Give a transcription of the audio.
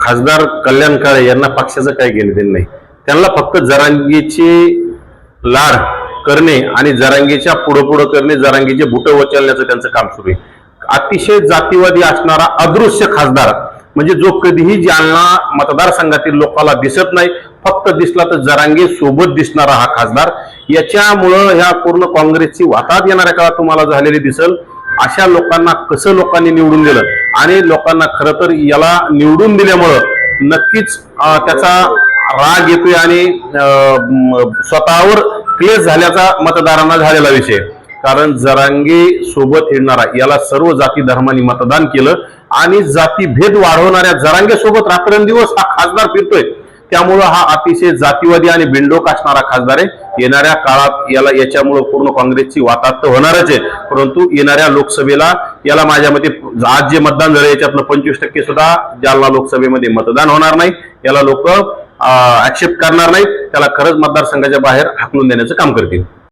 खासदार कल्याण काळे यांना पक्षाचं काही घेणं देणं नाही. त्यांना फक्त जरांगीची लाड करणे आणि जरांगीच्या पुढं करणे, जरांगीचे बुट उचलण्याचं त्यांचं काम सुरू आहे. अतिशय जातीवादी असणारा अदृश्य खासदार म्हणजे जो कधीही जालना मतदारसंघातील लोकांना दिसत नाही, फक्त दिसला तर जरांगे सोबत दिसणारा हा खासदार. याच्यामुळं ह्या पूर्ण काँग्रेसची वाताहत येणाऱ्या काळात तुम्हाला झालेली दिसल. अशा लोकांना कसं लोकांनी निवडून दिलं आणि लोकांना खरं तर याला निवडून दिल्यामुळं नक्कीच त्याचा राग येतोय आणि स्वतःवर क्लेश झाल्याचा मतदारांना झालेला विषय. कारण जरांगे सोबत हिंडणारा याला सर्व जाती धर्मांनी मतदान केलं आणि जातीभेद वाढवणाऱ्या जरांगे सोबत रात्रंदिवस हा खासदार फिरतोय. त्यामुळं हा अतिशय जातीवादी आणि बिंडोक असणारा खासदार आहे. येणाऱ्या काळात याच्यामुळे पूर्ण काँग्रेसची वाताहत वाहणारच आहे. परंतु येणाऱ्या लोकसभेला याला माझ्या मते आज जे मतदान झालं याच्यातलं 25% सुद्धा जालना लोकसभेमध्ये मतदान होणार नाही. याला लोक ऍक्सेप्ट करणार नाहीत. त्याला खरंच मतदारसंघाच्या बाहेर हाकलून देण्याचं काम करतील.